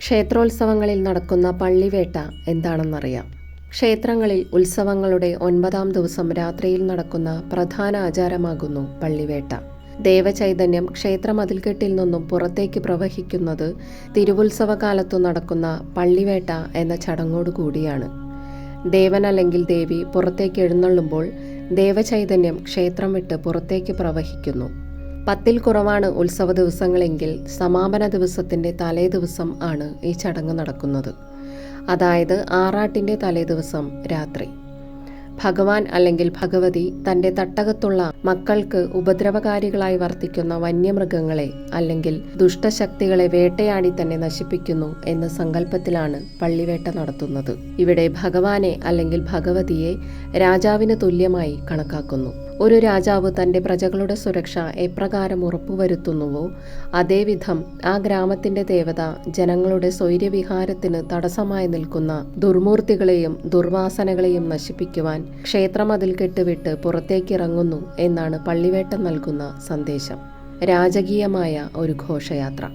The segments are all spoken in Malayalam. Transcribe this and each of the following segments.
ക്ഷേത്രോത്സവങ്ങളിൽ നടക്കുന്ന പള്ളിവേട്ട എന്താണെന്നറിയാം. ക്ഷേത്രങ്ങളിൽ ഉത്സവങ്ങളുടെ 9-ാം ദിവസം രാത്രിയിൽ നടക്കുന്ന പ്രധാന ആചാരമാകുന്നു പള്ളിവേട്ട. ദേവചൈതന്യം ക്ഷേത്രമതിൽക്കെട്ടിൽ നിന്നും പുറത്തേക്ക് പ്രവഹിക്കുന്നത് തിരുവുത്സവകാലത്തു നടക്കുന്ന പള്ളിവേട്ട എന്ന ചടങ്ങോടുകൂടിയാണ്. ദേവൻ അല്ലെങ്കിൽ ദേവി പുറത്തേക്ക് എഴുന്നള്ളുമ്പോൾ ദേവചൈതന്യം ക്ഷേത്രം വിട്ട് പുറത്തേക്ക് പ്രവഹിക്കുന്നു. 10-ൽ കുറവാണ് ഉത്സവ ദിവസങ്ങളെങ്കിൽ സമാപന ദിവസത്തിൻ്റെ തലേദിവസം ആണ് ഈ ചടങ്ങ് നടക്കുന്നത്. അതായത് ആറാട്ടിൻ്റെ തലേദിവസം രാത്രി. ഭഗവാൻ അല്ലെങ്കിൽ ഭഗവതി തൻ്റെ തട്ടകത്തുള്ള മക്കൾക്ക് ഉപദ്രവകാരികളായി വർത്തിക്കുന്ന വന്യമൃഗങ്ങളെ അല്ലെങ്കിൽ ദുഷ്ടശക്തികളെ വേട്ടയാടി തന്നെ നശിപ്പിക്കുന്നു എന്ന സങ്കല്പത്തിലാണ് പള്ളിവേട്ട നടത്തുന്നത്. ഇവിടെ ഭഗവാനെ അല്ലെങ്കിൽ ഭഗവതിയെ രാജാവിന് തുല്യമായി കണക്കാക്കുന്നു. ഒരു രാജാവ് തൻ്റെ പ്രജകളുടെ സുരക്ഷ എപ്രകാരം ഉറപ്പുവരുത്തുന്നുവോ അതേവിധം ആ ഗ്രാമത്തിൻ്റെ ദേവത ജനങ്ങളുടെ സ്വൈര്യവിഹാരത്തിന് തടസ്സമായി നിൽക്കുന്ന ദുർമൂർത്തികളെയും ദുർവാസനകളെയും നശിപ്പിക്കുവാൻ ക്ഷേത്രമതിൽക്കെട്ട് വിട്ട് പുറത്തേക്കിറങ്ങുന്നു എന്നാണ് പള്ളിവേട്ട നൽകുന്ന സന്ദേശം. രാജകീയമായ ഒരു ഘോഷയാത്ര.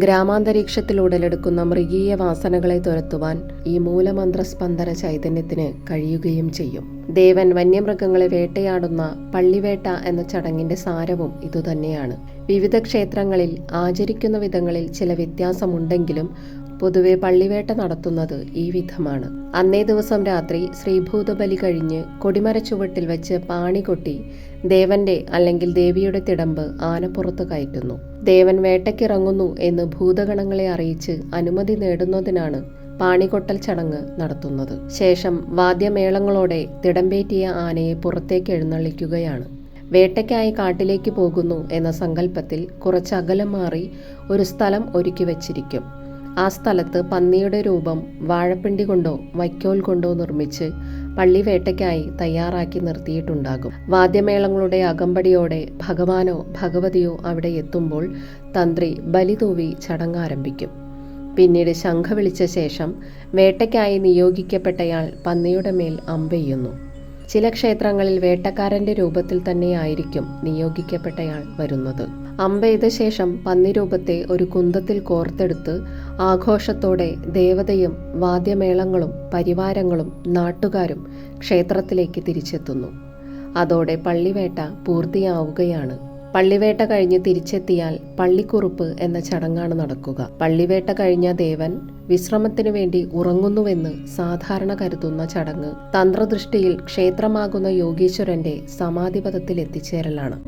ഗ്രാമാന്തരീക്ഷത്തിൽ ഉടലെടുക്കുന്ന മൃഗീയ വാസനകളെ തുരത്തുവാൻ ഈ മൂലമന്ത്രസ്പന്ദന ചൈതന്യത്തിന് കഴിയുകയും ചെയ്യും. ദേവൻ വന്യമൃഗങ്ങളെ വേട്ടയാടുന്ന പള്ളിവേട്ട എന്ന ചടങ്ങിന്റെ സാരവും ഇതുതന്നെയാണ്. വിവിധ ക്ഷേത്രങ്ങളിൽ ആചരിക്കുന്ന വിധങ്ങളിൽ ചില വ്യത്യാസമുണ്ടെങ്കിലും പൊതുവെ പള്ളിവേട്ട നടത്തുന്നത് ഈ വിധമാണ്. അന്നേ ദിവസം രാത്രി ശ്രീഭൂതബലി കഴിഞ്ഞ് കൊടിമരച്ചുവട്ടിൽ വെച്ച് പാണി കൊട്ടി ദേവന്റെ അല്ലെങ്കിൽ ദേവിയുടെ തിടമ്പ് ആനപ്പുറത്ത് കയറ്റുന്നു. ദേവൻ വേട്ടയ്ക്കിറങ്ങുന്നു എന്ന് ഭൂതഗണങ്ങളെ അറിയിച്ച് അനുമതി നേടുന്നതിനാണ് പാണികൊട്ടൽ ചടങ്ങ് നടത്തുന്നത്. ശേഷം വാദ്യമേളങ്ങളോടെ തിടമ്പേറ്റിയ ആനയെ പുറത്തേക്ക് എഴുന്നള്ളിക്കുകയാണ്. വേട്ടയ്ക്കായി കാട്ടിലേക്ക് പോകുന്നു എന്ന സങ്കല്പത്തിൽ കുറച്ച് അകലം മാറി ഒരു സ്ഥലം ഒരുക്കി വച്ചിരിക്കും. ആ സ്ഥലത്ത് പന്നിയുടെ രൂപം വാഴപ്പിണ്ടി കൊണ്ടോ വൈക്കോൽ കൊണ്ടോ നിർമ്മിച്ച് പള്ളിവേട്ടയ്ക്കായി തയ്യാറാക്കി നിർത്തിയിട്ടുണ്ടാകും. വാദ്യമേളങ്ങളുടെ അകമ്പടിയോടെ ഭഗവാനോ ഭഗവതിയോ അവിടെ എത്തുമ്പോൾ തന്ത്രി ബലി തൂവി ചടങ്ങ് ആരംഭിക്കും. പിന്നീട് ശംഖ വിളിച്ച ശേഷം വേട്ടയ്ക്കായി നിയോഗിക്കപ്പെട്ടയാൾ പന്നിയുടെ മേൽ അമ്പെയ്യുന്നു. ചില ക്ഷേത്രങ്ങളിൽ വേട്ടക്കാരന്റെ രൂപത്തിൽ തന്നെയായിരിക്കും നിയോഗിക്കപ്പെട്ടയാൾ വരുന്നത്. അമ്പെയ്ത ശേഷം പന്നിരൂപത്തെ ഒരു കുന്തത്തിൽ കോർത്തെടുത്ത് ആഘോഷത്തോടെ ദേവതയും വാദ്യമേളങ്ങളും പരിവാരങ്ങളും നാട്ടുകാരും ക്ഷേത്രത്തിലേക്ക് തിരിച്ചെത്തുന്നു. അതോടെ പള്ളിവേട്ട പൂർത്തിയാവുകയാണ്. പള്ളിവേട്ട കഴിഞ്ഞ് തിരിച്ചെത്തിയാൽ പള്ളിക്കുറുപ്പ് എന്ന ചടങ്ങാണ് നടക്കുക. പള്ളിവേട്ട കഴിഞ്ഞ ദേവൻ വിശ്രമത്തിനു വേണ്ടി ഉറങ്ങുന്നുവെന്ന് സാധാരണ കരുതുന്ന ചടങ്ങ് തന്ത്രദൃഷ്ടിയിൽ ക്ഷേത്രമാകുന്ന യോഗീശ്വരന്റെ സമാധിപദത്തിൽ എത്തിച്ചേരലാണ്.